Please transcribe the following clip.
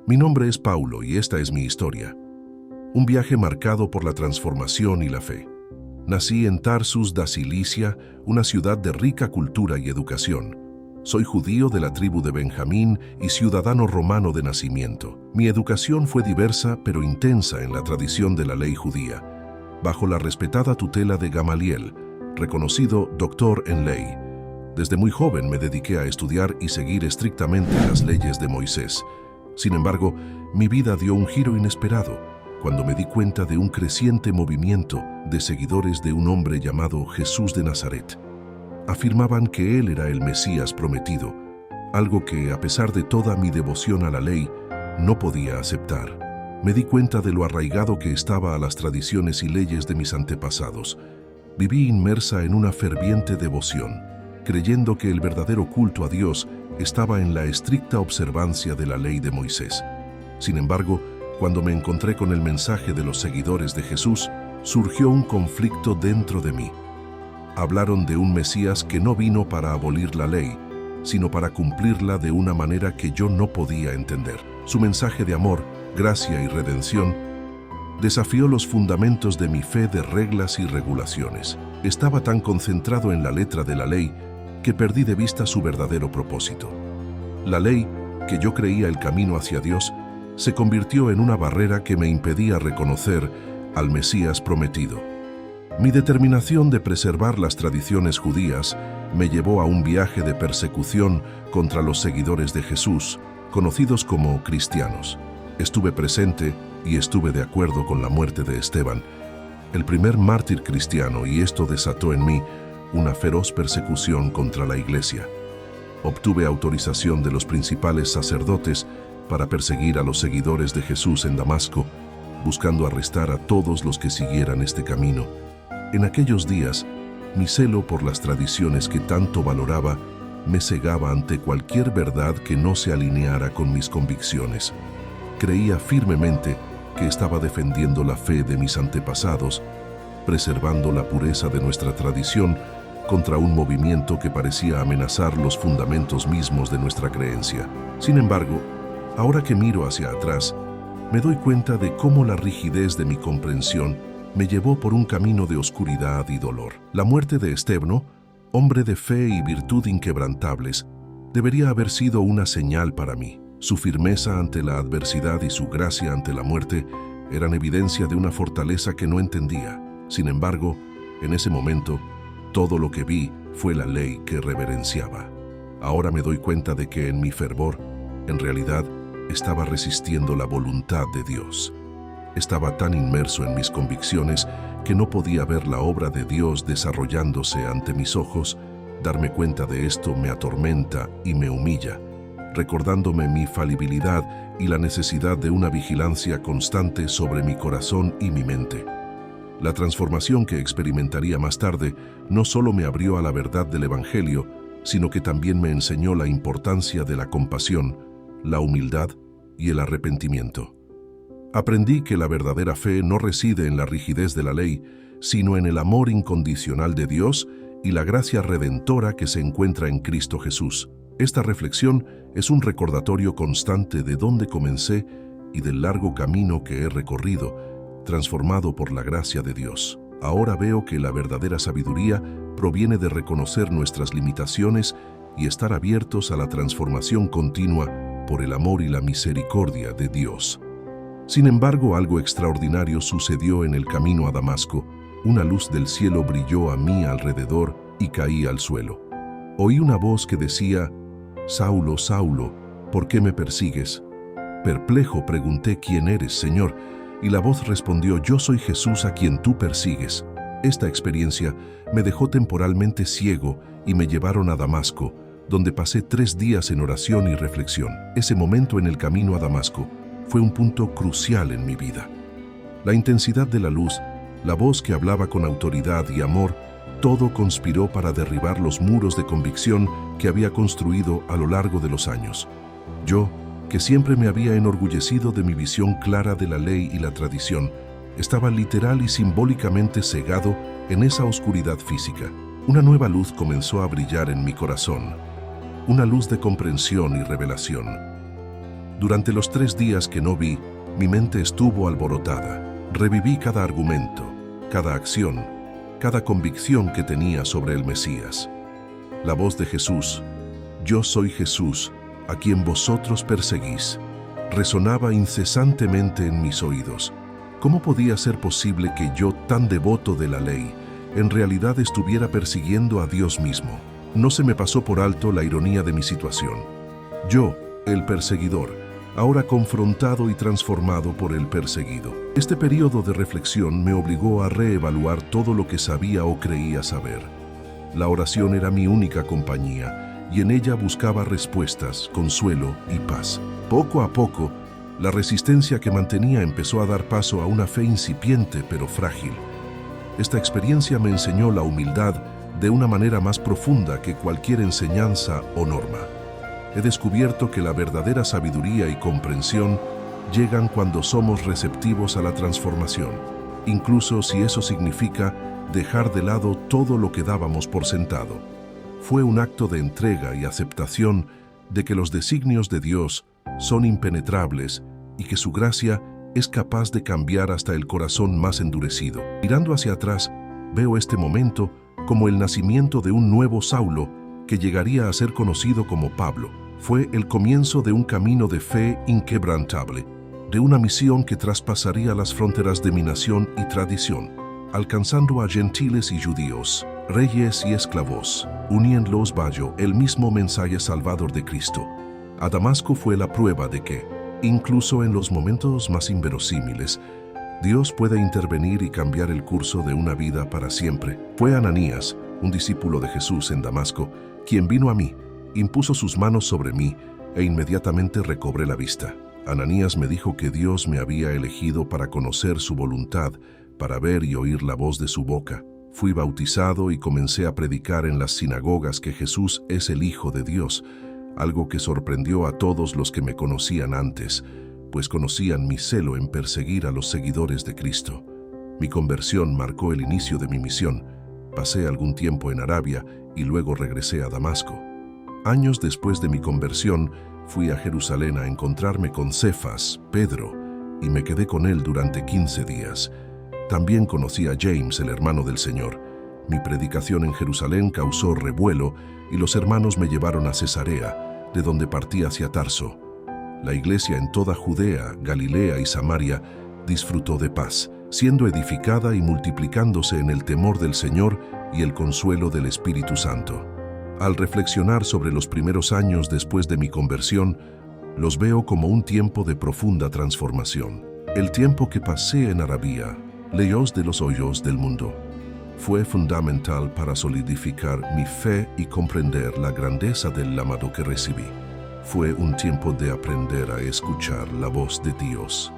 Mi nombre es Paulo y esta es mi historia. Un viaje marcado por la transformación y la fe. Nací en Tarsus da Cilicia, una ciudad de rica cultura y educación. Soy judío de la tribu de Benjamín y ciudadano romano de nacimiento. Mi educación fue diversa pero intensa en la tradición de la ley judía, bajo la respetada tutela de Gamaliel, reconocido doctor en ley. Desde muy joven me dediqué a estudiar y seguir estrictamente las leyes de Moisés. Sin embargo, mi vida dio un giro inesperado cuando me di cuenta de un creciente movimiento de seguidores de un hombre llamado Jesús de Nazaret. Afirmaban que él era el Mesías prometido, algo que, a pesar de toda mi devoción a la ley, no podía aceptar. Me di cuenta de lo arraigado que estaba a las tradiciones y leyes de mis antepasados. Viví inmersa en una ferviente devoción, creyendo que el verdadero culto a Dios estaba en la estricta observancia de la ley de Moisés. Sin embargo, cuando me encontré con el mensaje de los seguidores de Jesús, surgió un conflicto dentro de mí. Hablaron de un Mesías que no vino para abolir la ley, sino para cumplirla de una manera que yo no podía entender. Su mensaje de amor, gracia y redención desafió los fundamentos de mi fe de reglas y regulaciones. Estaba tan concentrado en la letra de la ley que perdí de vista su verdadero propósito. La ley, que yo creía el camino hacia Dios, se convirtió en una barrera que me impedía reconocer al Mesías prometido. Mi determinación de preservar las tradiciones judías me llevó a un viaje de persecución contra los seguidores de Jesús, conocidos como cristianos. Estuve presente y estuve de acuerdo con la muerte de Esteban, el primer mártir cristiano, y esto desató en mí una feroz persecución contra la Iglesia. Obtuve autorización de los principales sacerdotes para perseguir a los seguidores de Jesús en Damasco, buscando arrestar a todos los que siguieran este camino. En aquellos días, mi celo por las tradiciones que tanto valoraba me cegaba ante cualquier verdad que no se alineara con mis convicciones. Creía firmemente que estaba defendiendo la fe de mis antepasados, preservando la pureza de nuestra tradición contra un movimiento que parecía amenazar los fundamentos mismos de nuestra creencia. Sin embargo, ahora que miro hacia atrás, me doy cuenta de cómo la rigidez de mi comprensión me llevó por un camino de oscuridad y dolor. La muerte de Estebno, hombre de fe y virtud inquebrantables, debería haber sido una señal para mí. Su firmeza ante la adversidad y su gracia ante la muerte eran evidencia de una fortaleza que no entendía. Sin embargo, en ese momento, todo lo que vi fue la ley que reverenciaba. Ahora me doy cuenta de que en mi fervor, en realidad, estaba resistiendo la voluntad de Dios. Estaba tan inmerso en mis convicciones que no podía ver la obra de Dios desarrollándose ante mis ojos. Darme cuenta de esto me atormenta y me humilla, recordándome mi falibilidad y la necesidad de una vigilancia constante sobre mi corazón y mi mente. La transformación que experimentaría más tarde no solo me abrió a la verdad del Evangelio, sino que también me enseñó la importancia de la compasión, la humildad y el arrepentimiento. Aprendí que la verdadera fe no reside en la rigidez de la ley, sino en el amor incondicional de Dios y la gracia redentora que se encuentra en Cristo Jesús. Esta reflexión es un recordatorio constante de dónde comencé y del largo camino que he recorrido, transformado por la gracia de Dios. Ahora veo que la verdadera sabiduría proviene de reconocer nuestras limitaciones y estar abiertos a la transformación continua por el amor y la misericordia de Dios. Sin embargo, algo extraordinario sucedió en el camino a Damasco. Una luz del cielo brilló a mi alrededor y caí al suelo. Oí una voz que decía: «Saulo, Saulo, ¿por qué me persigues?». Perplejo pregunté: «¿Quién eres, Señor?». Y la voz respondió: «Yo soy Jesús a quien tú persigues». Esta experiencia me dejó temporalmente ciego y me llevaron a Damasco, donde pasé 3 días en oración y reflexión. Ese momento en el camino a Damasco fue un punto crucial en mi vida. La intensidad de la luz, la voz que hablaba con autoridad y amor, todo conspiró para derribar los muros de convicción que había construido a lo largo de los años. Yo, que siempre me había enorgullecido de mi visión clara de la ley y la tradición, estaba literal y simbólicamente cegado en esa oscuridad física. Una nueva luz comenzó a brillar en mi corazón, una luz de comprensión y revelación. Durante los 3 días que no vi, mi mente estuvo alborotada. Reviví cada argumento, cada acción, cada convicción que tenía sobre el Mesías. La voz de Jesús, «Yo soy Jesús, a quien vosotros perseguís», resonaba incesantemente en mis oídos. ¿Cómo podía ser posible que yo, tan devoto de la ley, en realidad estuviera persiguiendo a Dios mismo? No se me pasó por alto la ironía de mi situación. Yo, el perseguidor, ahora confrontado y transformado por el perseguido. Este periodo de reflexión me obligó a reevaluar todo lo que sabía o creía saber. La oración era mi única compañía, y en ella buscaba respuestas, consuelo y paz. Poco a poco, la resistencia que mantenía empezó a dar paso a una fe incipiente pero frágil. Esta experiencia me enseñó la humildad de una manera más profunda que cualquier enseñanza o norma. He descubierto que la verdadera sabiduría y comprensión llegan cuando somos receptivos a la transformación, incluso si eso significa dejar de lado todo lo que dábamos por sentado. Fue un acto de entrega y aceptación de que los designios de Dios son impenetrables y que su gracia es capaz de cambiar hasta el corazón más endurecido. Mirando hacia atrás, veo este momento como el nacimiento de un nuevo Saulo que llegaría a ser conocido como Pablo. Fue el comienzo de un camino de fe inquebrantable, de una misión que traspasaría las fronteras de mi nación y tradición, alcanzando a gentiles y judíos, reyes y esclavos, uniéndolos bajo el mismo mensaje salvador de Cristo. A Damasco fue la prueba de que, incluso en los momentos más inverosímiles, Dios puede intervenir y cambiar el curso de una vida para siempre. Fue Ananías, un discípulo de Jesús en Damasco, quien vino a mí, impuso sus manos sobre mí e inmediatamente recobré la vista. Ananías me dijo que Dios me había elegido para conocer su voluntad, para ver y oír la voz de su boca. Fui bautizado y comencé a predicar en las sinagogas que Jesús es el Hijo de Dios, algo que sorprendió a todos los que me conocían antes, pues conocían mi celo en perseguir a los seguidores de Cristo. Mi conversión marcó el inicio de mi misión. Pasé algún tiempo en Arabia y luego regresé a Damasco. Años después de mi conversión, fui a Jerusalén a encontrarme con Cefas, Pedro, y me quedé con él durante 15 días. También conocí a James, el hermano del Señor. Mi predicación en Jerusalén causó revuelo y los hermanos me llevaron a Cesarea, de donde partí hacia Tarso. La iglesia en toda Judea, Galilea y Samaria disfrutó de paz, siendo edificada y multiplicándose en el temor del Señor y el consuelo del Espíritu Santo. Al reflexionar sobre los primeros años después de mi conversión, los veo como un tiempo de profunda transformación. El tiempo que pasé en Arabia, lejos de los hoyos del mundo, fue fundamental para solidificar mi fe y comprender la grandeza del llamado que recibí. Fue un tiempo de aprender a escuchar la voz de Dios.